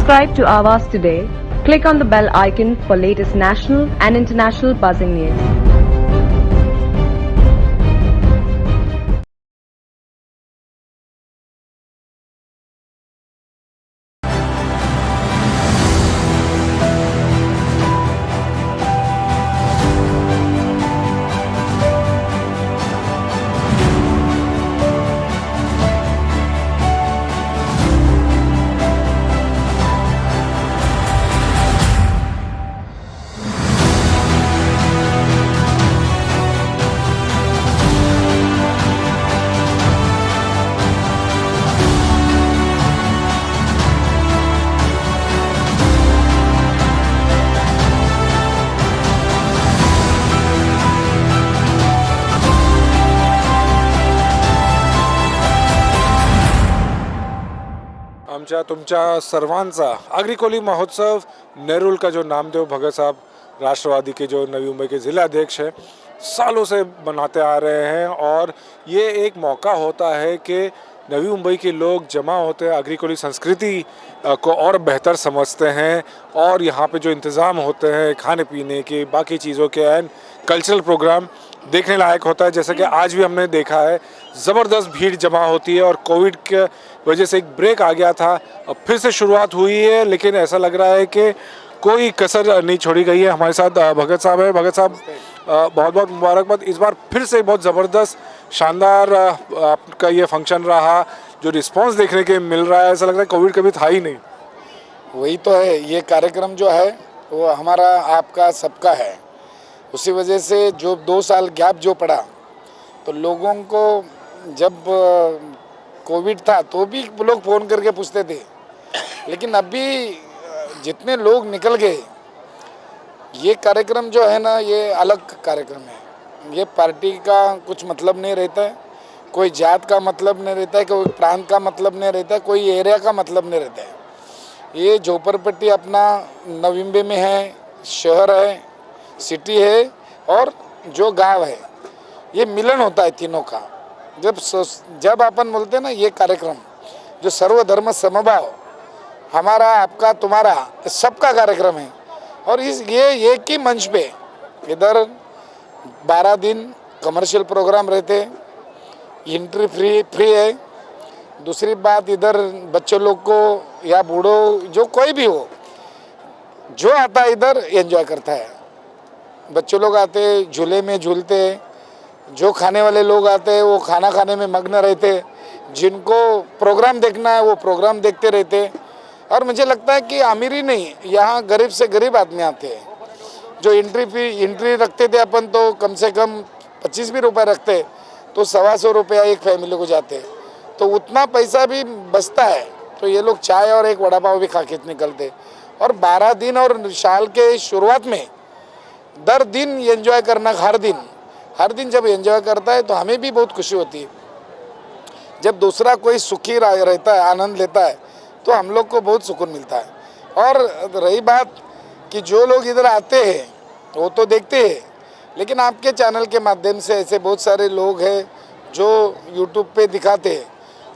Subscribe to Awaaz today. Click on the bell icon for latest national and international buzzing news. आमच्या तुमच्या सर्वांचा आगरी कोली महोत्सव नेरुल का जो नामदेव भगत साहब राष्ट्रवादी के जो नवी मुंबई के ज़िला अध्यक्ष हैं सालों से मनाते आ रहे हैं और ये एक मौका होता है कि नवी मुंबई के लोग जमा होते हैं, आगरी कोली संस्कृति को और बेहतर समझते हैं और यहाँ पे जो इंतज़ाम होते हैं खाने पीने के बाकी चीज़ों के एंड कल्चरल प्रोग्राम देखने लायक होता है। जैसे कि आज भी हमने देखा है ज़बरदस्त भीड़ जमा होती है और कोविड के वजह से एक ब्रेक आ गया था, अब फिर से शुरुआत हुई है, लेकिन ऐसा लग रहा है कि कोई कसर नहीं छोड़ी गई है। हमारे साथ भगत साहब है। भगत साहब बहुत बहुत मुबारकबाद। इस बार फिर से बहुत ज़बरदस्त शानदार आपका ये फंक्शन रहा, जो रिस्पांस देखने के मिल रहा है ऐसा लग रहा है कोविड कभी था ही नहीं। वही तो है, ये कार्यक्रम जो है वो हमारा आपका सबका है। उसी वजह से जो 2 साल गैप जो पड़ा तो लोगों को जब कोविड था तो भी लोग फ़ोन करके पूछते थे, लेकिन अभी जितने लोग निकल गए ये कार्यक्रम जो है ना ये अलग कार्यक्रम है। ये पार्टी का कुछ मतलब नहीं रहता है, कोई जात का मतलब नहीं रहता है, कोई प्रांत का मतलब नहीं रहता है, कोई एरिया का मतलब नहीं रहता है। ये झोपड़पट्टी अपना नवी मुंबई में है, शहर है, सिटी है और जो गांव है, ये मिलन होता है तीनों का। जब अपन बोलते हैं ना ये कार्यक्रम जो सर्वधर्म समभाव हमारा आपका तुम्हारा सबका कार्यक्रम है और ये एक ही मंच पे इधर 12 दिन कमर्शियल प्रोग्राम रहते, एंट्री फ्री है। दूसरी बात इधर बच्चों लोग को या बूढ़ो जो कोई भी हो जो आता है इधर एंजॉय करता है। बच्चों लोग आते झूले में झूलते, जो खाने वाले लोग आते हैं वो खाना खाने में मग्न रहते, जिनको प्रोग्राम देखना है वो प्रोग्राम देखते रहते। और मुझे लगता है कि अमीरी नहीं, यहाँ गरीब से गरीब आदमी आते हैं। जो एंट्री रखते थे अपन तो कम से कम 25 भी रुपये रखते तो 125 रुपया एक फैमिली को जाते, तो उतना पैसा भी बचता है। तो ये लोग चाय और एक वड़ा पाव भी खा के निकलते और 12 दिन और साल के शुरुआत में दर दिन एंजॉय करना, हर दिन जब एंजॉय करता है तो हमें भी बहुत खुशी होती है। जब दूसरा कोई सुखी रहता है, आनंद लेता है तो हम लोग को बहुत सुकून मिलता है। और रही बात कि जो लोग इधर आते हैं वो तो देखते हैं, लेकिन आपके चैनल के माध्यम से ऐसे बहुत सारे लोग हैं जो यूट्यूब पे दिखाते हैं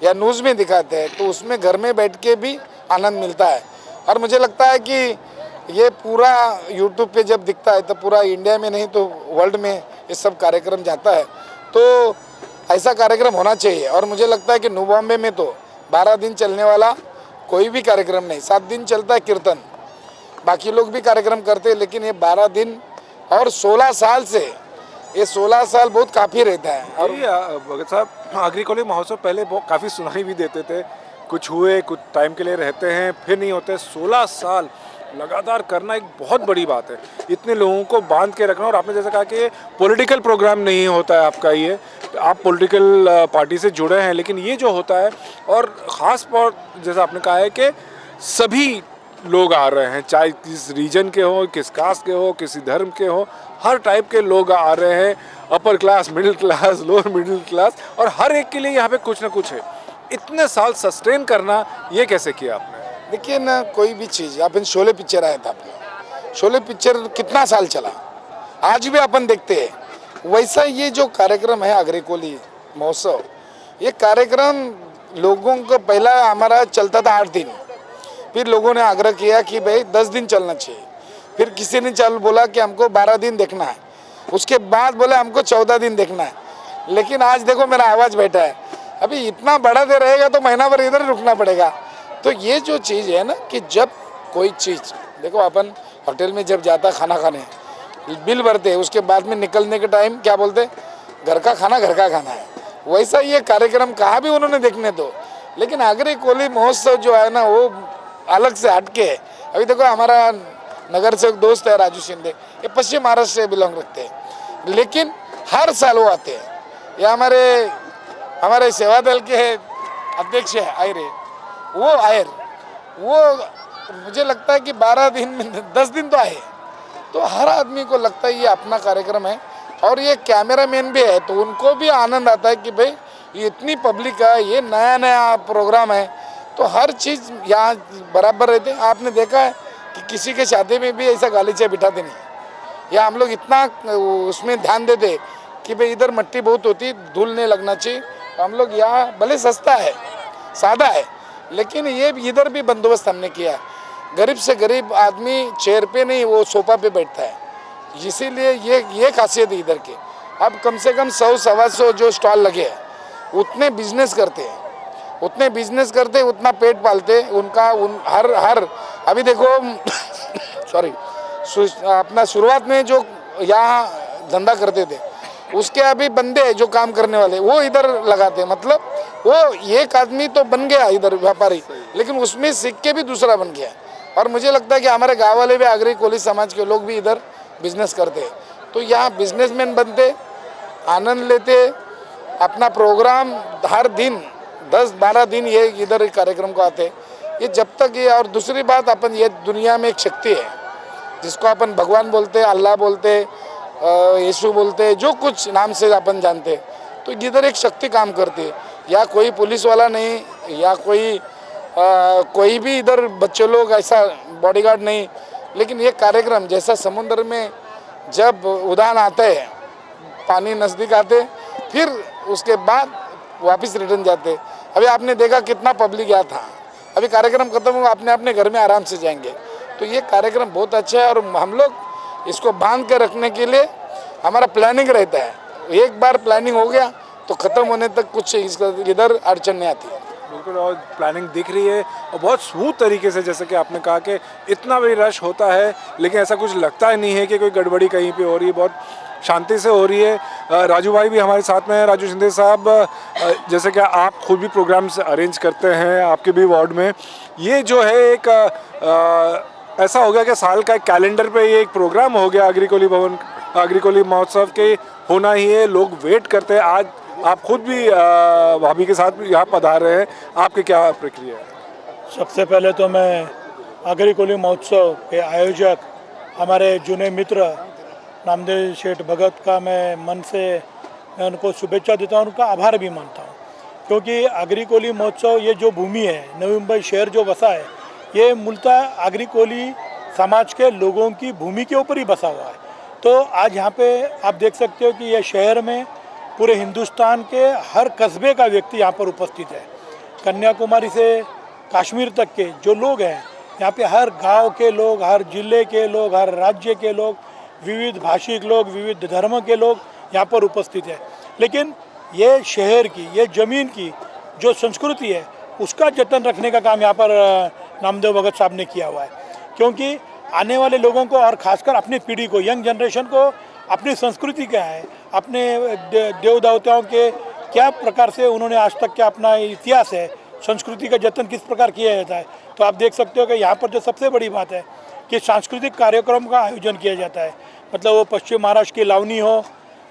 या न्यूज़ में दिखाते हैं, तो उसमें घर में बैठ के भी आनंद मिलता है। और मुझे लगता है कि ये पूरा यूट्यूब पे जब दिखता है तो पूरा इंडिया में नहीं तो वर्ल्ड में ये सब कार्यक्रम जाता है, तो ऐसा कार्यक्रम होना चाहिए। और मुझे लगता है कि न्यू बॉम्बे में तो 12 दिन चलने वाला कोई भी कार्यक्रम नहीं, 7 दिन चलता है कीर्तन, बाकी लोग भी कार्यक्रम करते हैं, लेकिन ये 12 दिन और 16 साल से ये 16 साल बहुत काफ़ी रहता है। और भगत साहब आगरी कोली महोत्सव पहले काफ़ी सुनाई भी देते थे, कुछ हुए कुछ टाइम के लिए रहते हैं फिर नहीं होते। 16 साल लगातार करना एक बहुत बड़ी बात है, इतने लोगों को बांध के रखना। और आपने जैसा कहा कि पॉलिटिकल प्रोग्राम नहीं होता है आपका, ये आप पॉलिटिकल पार्टी से जुड़े हैं, लेकिन ये जो होता है और ख़ास तौर जैसा आपने कहा है कि सभी लोग आ रहे हैं, चाहे किस रीजन के हो, किस कास्ट के हो, किसी धर्म के हो, हर टाइप के लोग आ रहे हैं, upper class, middle class, lower middle class, और हर एक के लिए यहाँ पे कुछ ना कुछ है। इतने साल सस्टेन करना ये कैसे किया आपने? देखिए ना, कोई भी चीज़ अपन शोले पिक्चर आया था, अपने शोले पिक्चर कितना साल चला, आज भी अपन देखते हैं। वैसा ये जो कार्यक्रम है आगरी कोली महोत्सव, ये कार्यक्रम लोगों को पहला हमारा चलता था 8 दिन, फिर लोगों ने आग्रह किया कि भाई 10 दिन चलना चाहिए। फिर किसी ने चल बोला कि हमको 12 दिन देखना है, उसके बाद बोले हमको 14 दिन देखना है। लेकिन आज देखो मेरा आवाज़ बैठा है, अभी इतना बड़ा दे रहेगा तो महीना भर इधर रुकना पड़ेगा। तो ये जो चीज़ है ना कि जब कोई चीज़ देखो, अपन होटल में जब जाता खाना खाने बिल भरते, उसके बाद में निकलने के टाइम क्या बोलते, घर का खाना है। वैसा ये कार्यक्रम कहाँ भी उन्होंने देखने दो, लेकिन आगरी कोली महोत्सव जो है ना वो अलग से हटके है। अभी देखो हमारा नगर से एक दोस्त है राजू शिंदे, ये पश्चिम महाराष्ट्र से बिलोंग रखते हैं, लेकिन हर साल वो आते हैं। ये हमारे सेवा दल के अध्यक्ष है आयरे, वो मुझे लगता है कि 12 दिन में 10 दिन तो आए। तो हर आदमी को लगता है ये अपना कार्यक्रम है, और ये कैमरामैन भी है तो उनको भी आनंद आता है कि भाई ये इतनी पब्लिक है, ये नया प्रोग्राम है, तो हर चीज़ यहाँ बराबर रहते हैं। आपने देखा है कि किसी के शादी में भी ऐसा गालीचा बिठाते नहीं, या हम लोग इतना उसमें ध्यान देते कि भाई इधर मिट्टी बहुत होती, धूल नहीं लगना चाहिए। तो हम लोग यहाँ भले सस्ता है, सादा है, लेकिन ये इधर भी बंदोबस्त हमने किया है। गरीब से गरीब आदमी चेयर पे नहीं, वो सोफा पे बैठता है, इसीलिए ये खासियत है इधर की। अब कम से कम 100-125 जो स्टॉल लगे हैं उतने बिजनेस करते हैं, उतना पेट पालते उनका हर अभी देखो सॉरी अपना शुरुआत में जो यहाँ धंधा करते थे उसके अभी बंदे हैं जो काम करने वाले, वो इधर लगाते हैं। मतलब वो एक आदमी तो बन गया इधर व्यापारी, लेकिन उसमें सीख के भी दूसरा बन गया। और मुझे लगता है कि हमारे गाँव वाले भी आगरी कोली समाज के लोग भी इधर बिजनेस करते हैं, तो यहाँ बिजनेसमैन बनते, आनंद लेते, अपना प्रोग्राम हर दिन 10-12 दिन ये इधर कार्यक्रम को आते। ये जब तक ये, और दूसरी बात अपन ये दुनिया में एक शक्ति है जिसको अपन भगवान बोलते, अल्लाह बोलते, यीशु बोलते, जो कुछ नाम से अपन जानते, तो इधर एक शक्ति काम करती है। या कोई पुलिस वाला नहीं, या कोई भी इधर बच्चे लोग ऐसा बॉडीगार्ड नहीं, लेकिन ये कार्यक्रम जैसा समुद्र में जब उड़ान आते हैं, पानी नज़दीक आते, फिर उसके बाद वापस रिटर्न जाते। अभी आपने देखा कितना पब्लिक गया था, अभी कार्यक्रम खत्म हुआ, अपने घर में आराम से जाएंगे। तो ये कार्यक्रम बहुत अच्छा है, और हम लोग इसको बांध के रखने के लिए हमारा प्लानिंग रहता है। एक बार प्लानिंग हो गया तो ख़त्म होने तक कुछ इधर अड़चन नहीं आती है। बिल्कुल, और प्लानिंग दिख रही है और बहुत स्मूथ तरीके से, जैसे कि आपने कहा कि इतना भी रश होता है लेकिन ऐसा कुछ लगता ही नहीं है कि कोई गड़बड़ी कहीं पे हो रही है, बहुत शांति से हो रही है। राजू भाई भी हमारे साथ में हैं। राजू शिंदे साहब, जैसे कि आप खुद भी प्रोग्राम्स अरेंज करते हैं आपके भी वार्ड में, ये जो है एक ऐसा हो गया कि साल का एक कैलेंडर पे ये एक प्रोग्राम हो गया आगरी कोली महोत्सव के होना ही है, लोग वेट करते हैं। आज आप खुद भी भाभी के साथ यहाँ पधार रहे हैं, आपकी क्या प्रक्रिया है? सबसे पहले तो मैं आगरी कोली महोत्सव के आयोजक हमारे जुने मित्र नामदेव शेठ भगत का मैं उनको शुभेच्छा देता हूँ, उनका आभार भी मानता हूँ, क्योंकि आगरी कोली महोत्सव ये जो भूमि है, नवी मुंबई शहर जो बसा है, ये मूलतः आगरी कोली समाज के लोगों की भूमि के ऊपर ही बसा हुआ है। तो आज यहाँ पे आप देख सकते हो कि ये शहर में पूरे हिंदुस्तान के हर कस्बे का व्यक्ति यहाँ पर उपस्थित है। कन्याकुमारी से कश्मीर तक के जो लोग हैं यहाँ पे, हर गांव के लोग, हर जिले के लोग, हर राज्य के लोग, विविध भाषिक लोग, विविध धर्म के लोग यहाँ पर उपस्थित है। लेकिन ये शहर की, ये ज़मीन की जो संस्कृति है उसका जतन रखने का काम यहाँ पर नामदेव भगत साहब ने किया हुआ है, क्योंकि आने वाले लोगों को और ख़ासकर अपनी पीढ़ी को, यंग जनरेशन को अपनी संस्कृति क्या है, अपने देव देवताओं के क्या प्रकार से उन्होंने आज तक क्या अपना इतिहास है, संस्कृति का जतन किस प्रकार किया जाता है। तो आप देख सकते हो कि यहाँ पर जो सबसे बड़ी बात है कि सांस्कृतिक कार्यक्रम का आयोजन किया जाता है, मतलब वो पश्चिम महाराष्ट्र की लावनी हो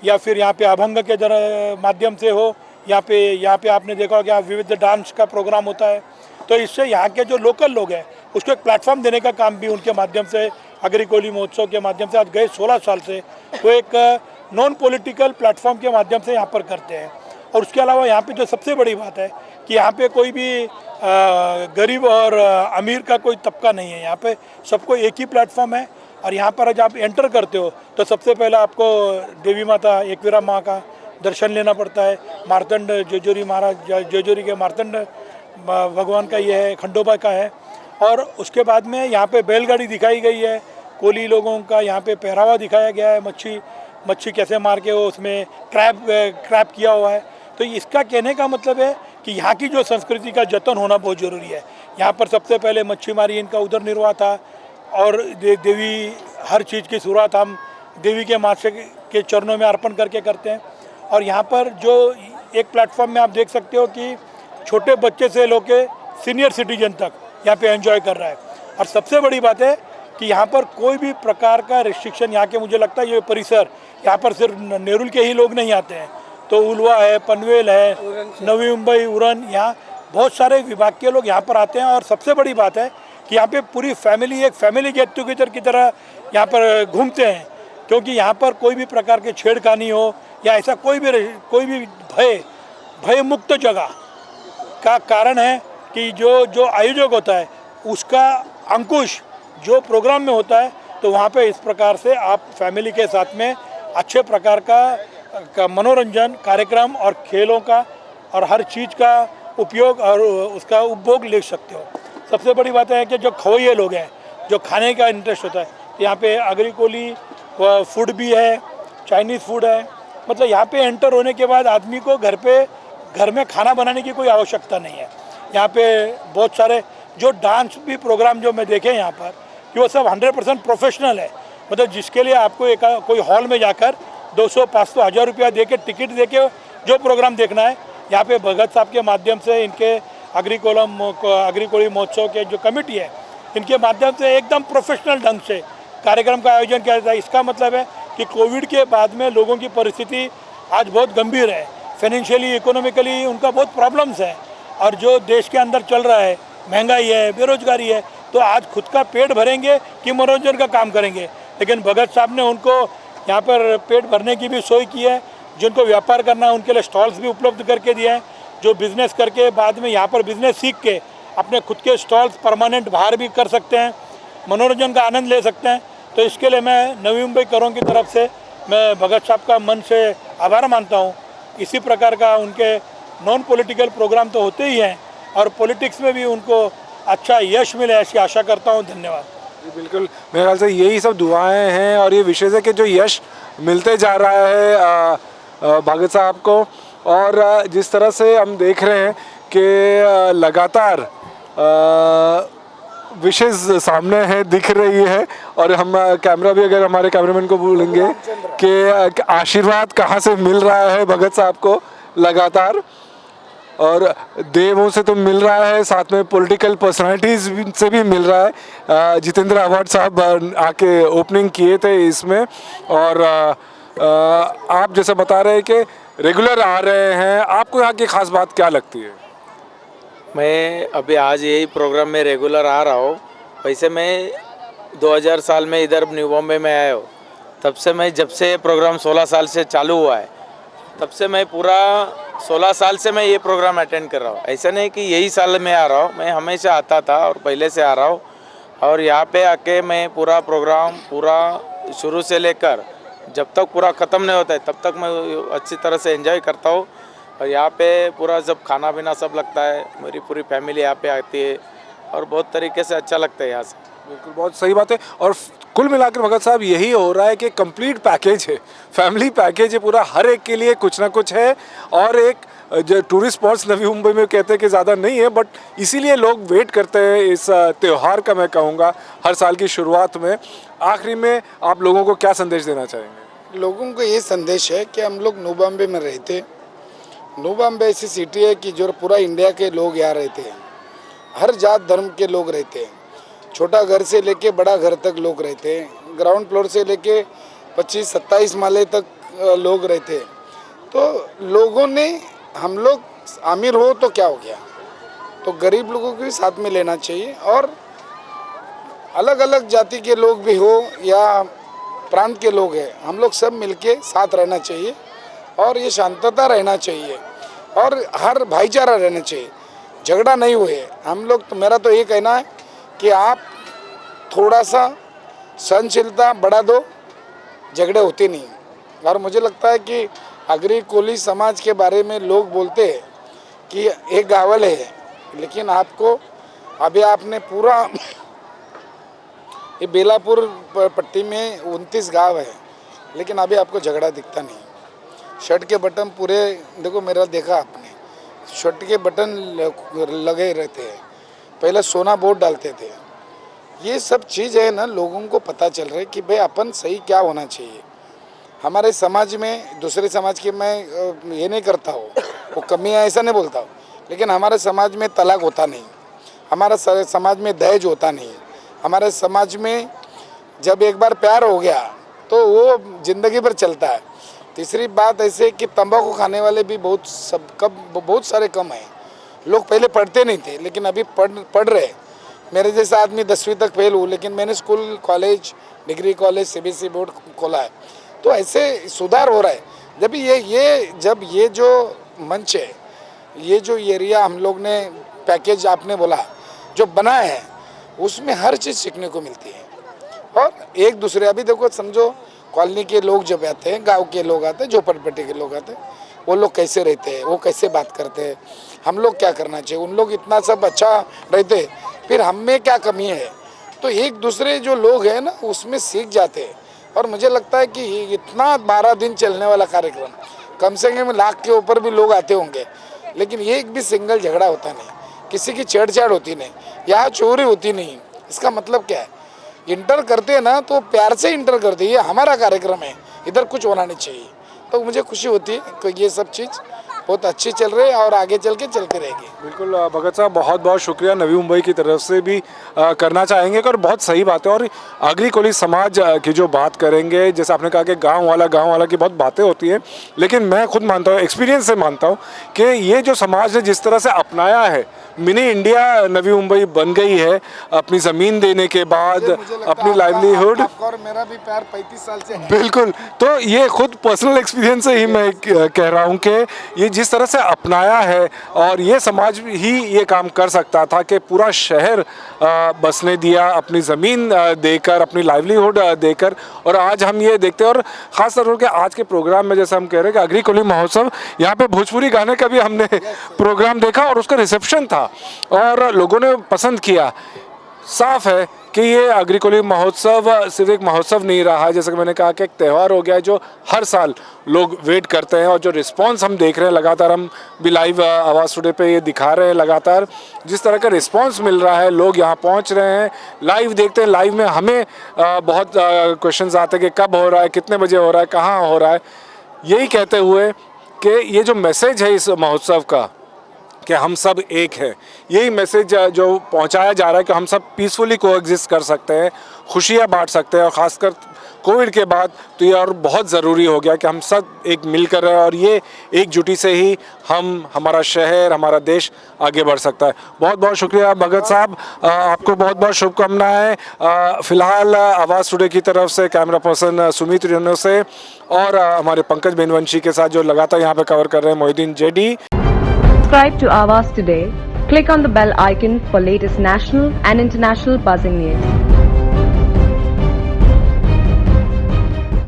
या फिर यहाँ पे अभंग के माध्यम से हो, यहाँ पे आपने देखा होगा यहाँ विविध डांस का प्रोग्राम होता है। तो इससे यहाँ के जो लोकल लोग हैं उसको एक प्लेटफॉर्म देने का काम भी उनके माध्यम से, आगरी कोली महोत्सव के माध्यम से आज गए 16 साल से वो एक नॉन पॉलिटिकल प्लेटफॉर्म के माध्यम से यहाँ पर करते हैं। और उसके अलावा यहाँ पे जो सबसे बड़ी बात है कि यहाँ पे कोई भी गरीब और अमीर का कोई तबका नहीं है, यहाँ पे सबको एक ही प्लेटफॉर्म है। और यहाँ पर जब आप एंटर करते हो तो सबसे पहले आपको देवी माता एकवीरा माँ का दर्शन लेना पड़ता है। मार्तंड जेजोरी महाराज, जेजोरी के मार्तंड भगवान का ये है, खंडोबा का है। और उसके बाद में यहाँ पे बैलगाड़ी दिखाई गई है, कोली लोगों का यहाँ पे पहरावा दिखाया गया है, मच्छी कैसे मार के वो उसमें क्रैप किया हुआ है। तो इसका कहने का मतलब है कि यहाँ की जो संस्कृति का जतन होना बहुत ज़रूरी है। यहाँ पर सबसे पहले मच्छी मारी इनका उदर निर्वाह था, और देवी हर चीज़ की शुरुआत हम देवी के माथे के चरणों में अर्पण करके करते हैं। और यहाँ पर जो एक प्लेटफॉर्म में आप देख सकते हो कि छोटे बच्चे से लेके सीनियर सिटीजन तक यहाँ पे एंजॉय कर रहा है। और सबसे बड़ी बात है कि यहाँ पर कोई भी प्रकार का रिस्ट्रिक्शन, यहाँ के मुझे लगता है ये परिसर, यहाँ पर सिर्फ नेरुल के ही लोग नहीं आते हैं, तो उलवा है, पनवेल है, नवी मुंबई, उरन, यहाँ बहुत सारे विभाग के लोग यहाँ पर आते हैं। और सबसे बड़ी बात है कि यहाँ पे पूरी फैमिली एक फैमिली गेट टुगेदर की तरह यहाँ पर घूमते हैं, क्योंकि यहाँ पर कोई भी प्रकार के छेड़खानी हो या ऐसा कोई भी भय मुक्त जगह का कारण है कि जो आयोजक होता है उसका अंकुश जो प्रोग्राम में होता है, तो वहाँ पे इस प्रकार से आप फैमिली के साथ में अच्छे प्रकार का मनोरंजन कार्यक्रम और खेलों का और हर चीज़ का उपयोग और उसका उपभोग ले सकते हो। सबसे बड़ी बात है कि जो खवैये लोग हैं, जो खाने का इंटरेस्ट होता है, यहाँ पे अग्रिकोली फूड भी है, चाइनीज़ फूड है। मतलब यहाँ पे एंटर होने के बाद आदमी को घर में खाना बनाने की कोई आवश्यकता नहीं है। यहाँ पे बहुत सारे जो डांस भी प्रोग्राम जो मैं देखे यहाँ पर कि वो सब 100% प्रोफेशनल है। मतलब जिसके लिए आपको कोई हॉल में जाकर 200-500 हज़ार रुपया दे के टिकट दे के जो प्रोग्राम देखना है, यहाँ पे भगत साहब के माध्यम से इनके अग्रिकोली महोत्सव के जो कमेटी है, इनके माध्यम से एकदम प्रोफेशनल ढंग से कार्यक्रम का आयोजन किया जाता है। इसका मतलब है कि कोविड के बाद में लोगों की परिस्थिति आज बहुत गंभीर है, फाइनेंशियली इकोनॉमिकली उनका बहुत प्रॉब्लम्स है, और जो देश के अंदर चल रहा है, महंगाई है, बेरोजगारी है, तो आज खुद का पेट भरेंगे कि मनोरंजन का काम करेंगे। लेकिन भगत साहब ने उनको यहाँ पर पेट भरने की भी सोच की है। जिनको व्यापार करना है उनके लिए स्टॉल्स भी उपलब्ध करके दिए हैं, जो बिज़नेस करके बाद में यहाँ पर बिज़नेस सीख के अपने खुद के स्टॉल्स परमानेंट बाहर भी कर सकते हैं, मनोरंजन का आनंद ले सकते हैं। तो इसके लिए मैं नवी मुंबई करों की तरफ से मैं भगत साहब का मन से आभार मानता हूँ। इसी प्रकार का उनके नॉन पॉलिटिकल प्रोग्राम तो होते ही हैं, और पॉलिटिक्स में भी उनको अच्छा यश मिले ऐसी आशा करता हूँ। धन्यवाद। जी बिल्कुल, मेरे ख्याल से यही सब दुआएं हैं और ये विशेष है कि जो यश मिलते जा रहा है भगत साहब को, और जिस तरह से हम देख रहे हैं कि लगातार विशेष सामने है, दिख रही है, और हम कैमरा भी अगर हमारे कैमरामैन को बोलेंगे कि आशीर्वाद कहाँ से मिल रहा है भगत साहब को लगातार, और देवों से तो मिल रहा है, साथ में पॉलिटिकल पर्सनालिटीज़ से भी मिल रहा है। जितेंद्र अवार्ड साहब आके ओपनिंग किए थे इसमें, और आप जैसे बता रहे हैं कि रेगुलर आ रहे हैं, आपको यहाँ की खास बात क्या लगती है? मैं अभी आज यही प्रोग्राम में रेगुलर आ रहा हूँ। वैसे मैं 2000 साल में इधर न्यू बॉम्बे में आया हूँ, तब से मैं जब से प्रोग्राम 16 साल से चालू हुआ है, तब से मैं पूरा 16 साल से मैं ये प्रोग्राम अटेंड कर रहा हूँ। ऐसा नहीं कि यही साल में आ रहा हूँ, मैं हमेशा आता था और पहले से आ रहा हूँ। और यहाँ पे आके मैं पूरा प्रोग्राम पूरा शुरू से लेकर जब तक पूरा ख़त्म नहीं होता है तब तक मैं अच्छी तरह से एंजॉय करता हूँ। और यहाँ पे पूरा जब खाना पीना सब लगता है, मेरी पूरी फैमिली यहाँ पे आती है और बहुत तरीके से अच्छा लगता है यहाँ से। बिल्कुल, बहुत सही बात है। और कुल मिलाकर भगत साहब यही हो रहा है कि कंप्लीट पैकेज है, फैमिली पैकेज है पूरा, हर एक के लिए कुछ ना कुछ है। और एक जो टूरिस्ट स्पॉट्स नवी मुंबई में कहते हैं कि ज़्यादा नहीं है, बट इसीलिए लोग वेट करते हैं इस त्यौहार का। मैं कहूँगा हर साल की शुरुआत में, आखिरी में आप लोगों को क्या संदेश देना चाहेंगे? लोगों को ये संदेश है कि हम लोग न्यू बॉम्बे में रहते। न्यू बॉम्बे ऐसी सिटी है कि जो पूरा इंडिया के लोग यहाँ रहते हैं, हर जात धर्म के लोग रहते हैं, छोटा घर से लेके बड़ा घर तक लोग रहते हैं, ग्राउंड फ्लोर से लेके 25-27 माले तक लोग रहते हैं। तो लोगों ने, हम लोग अमीर हो तो क्या हो गया, तो गरीब लोगों को भी साथ में लेना चाहिए, और अलग अलग जाति के लोग भी हो या प्रांत के लोग हैं, हम लोग सब मिलके साथ रहना चाहिए, और ये शांतता रहना चाहिए, और हर भाईचारा रहना चाहिए, झगड़ा नहीं हुए हम लोग। तो मेरा तो ये कहना है कि आप थोड़ा सा सहनशीलता बढ़ा दो, झगड़े होते नहीं। और मुझे लगता है कि अग्री कोली समाज के बारे में लोग बोलते हैं कि एक गावल है, लेकिन आपको अभी आपने पूरा ये बेलापुर पट्टी में 29 गांव है, लेकिन अभी आपको झगड़ा दिखता नहीं। शर्ट के बटन पूरे देखो, मेरा देखा आपने, शर्ट के बटन लगे रहते हैं। पहले सोना बोर्ड डालते थे। ये सब चीज़ है ना, लोगों को पता चल रहा है कि भाई अपन सही क्या होना चाहिए। हमारे समाज में, दूसरे समाज की मैं ये नहीं करता हूँ, वो कमी है ऐसा नहीं बोलता हूँ, लेकिन हमारे समाज में तलाक होता नहीं, हमारा समाज में दहेज होता नहीं, हमारे समाज में जब एक बार प्यार हो गया तो वो ज़िंदगी भर चलता है। तीसरी बात ऐसे कि तंबाकू खाने वाले भी बहुत सारे कम हैं। लोग पहले पढ़ते नहीं थे, लेकिन अभी पढ़ रहे। मेरे जैसा आदमी 10वीं तक फेल हूँ, लेकिन मैंने school, college, degree college, CBSE board खोला है। तो ऐसे सुधार हो रहा है। जब ये जो मंच है, ये जो एरिया हम लोग ने पैकेज आपने बोला जो बना है, उसमें हर चीज़ सीखने को मिलती है। और एक दूसरे, अभी देखो समझो, कॉलोनी के लोग जब आते हैं, गांव के लोग आते हैं, झोपड़पट्टी के लोग आते हैं, वो लोग कैसे रहते हैं, वो कैसे बात करते हैं, हम लोग क्या करना चाहिए, उन लोग इतना सब अच्छा रहते, फिर हम में क्या कमी है, तो एक दूसरे जो लोग हैं ना, उसमें सीख जाते हैं। और मुझे लगता है कि इतना 12 दिन चलने वाला कार्यक्रम, कम से कम लाख के ऊपर भी लोग आते होंगे, लेकिन एक भी सिंगल झगड़ा होता नहीं, किसी की छेड़छाड़ होती नहीं, यहाँ चोरी होती नहीं। इसका मतलब क्या है, इंटर करते हैं ना तो प्यार से इंटर करते हैं। ये हमारा कार्यक्रम है, इधर कुछ होना नहीं चाहिए। तो मुझे खुशी होती है कि ये सब चीज़ बहुत अच्छी चल रही है और आगे चल के चलती रहेगी। बिल्कुल भगत साहब, बहुत बहुत शुक्रिया। नवी मुंबई की तरफ से भी करना चाहेंगे और बहुत सही बात है। और आगरी कोली समाज की जो बात करेंगे, जैसे आपने कहा कि गांव वाला की बहुत बातें होती हैं, लेकिन मैं खुद मानता हूँ, एक्सपीरियंस से मानता हूँ कि ये जो समाज ने जिस तरह से अपनाया है, मिनी इंडिया नवी मुंबई बन गई है अपनी ज़मीन देने के बाद, अपनी लाइवलीहुड। और मेरा भी प्यार 35 साल से है। बिल्कुल, तो ये खुद पर्सनल एक्सपीरियंस से ही मैं कह रहा हूँ कि ये जिस तरह से अपनाया है, और ये समाज ही ये काम कर सकता था कि पूरा शहर बसने दिया, अपनी ज़मीन देकर, अपनी लाइवलीहुड देकर। और आज हम ये देखते हैं, और ख़ास तौर पर आज के प्रोग्राम में जैसे हम कह रहे हैं कि अगरी कोली महोत्सव, यहाँ पे भोजपुरी गाने का भी हमने प्रोग्राम देखा और उसका रिसेप्शन था और लोगों ने पसंद किया। साफ है कि ये अगरी कोली महोत्सव सिर्फ एक महोत्सव नहीं रहा है, जैसे कि मैंने कहा कि एक त्यौहार हो गया है जो हर साल लोग वेट करते हैं। और जो रिस्पांस हम देख रहे हैं लगातार, हम भी लाइव आवाज़ टुडे पे ये दिखा रहे हैं, लगातार जिस तरह का रिस्पांस मिल रहा है, लोग यहाँ पहुँच रहे हैं, लाइव देखते हैं। लाइव में हमें बहुत क्वेश्चंस आते हैं कि कब हो रहा है, कितने बजे हो रहा है, कहाँ हो रहा है। यही कहते हुए कि ये जो मैसेज है इस महोत्सव का कि हम सब एक हैं, यही मैसेज जो पहुंचाया जा रहा है कि हम सब पीसफुली कोएग्जिस्ट कर सकते हैं, खुशियां बांट सकते हैं। और ख़ासकर कोविड के बाद तो ये और बहुत ज़रूरी हो गया कि हम सब एक मिलकर रहें, और ये एकजुटी से ही हमारा शहर, हमारा देश आगे बढ़ सकता है। बहुत बहुत शुक्रिया भगत साहब, आपको बहुत बहुत शुभकामनाएं। फ़िलहाल आवाज़ टुडे की तरफ से कैमरा पर्सन सुमित रेनो से और हमारे पंकज बेनवंशी के साथ जो लगातार यहाँ पर कवर कर रहे हैं Mohiddin JD. Subscribe to Awaaz today. Click on the bell icon for latest national and international buzzing news.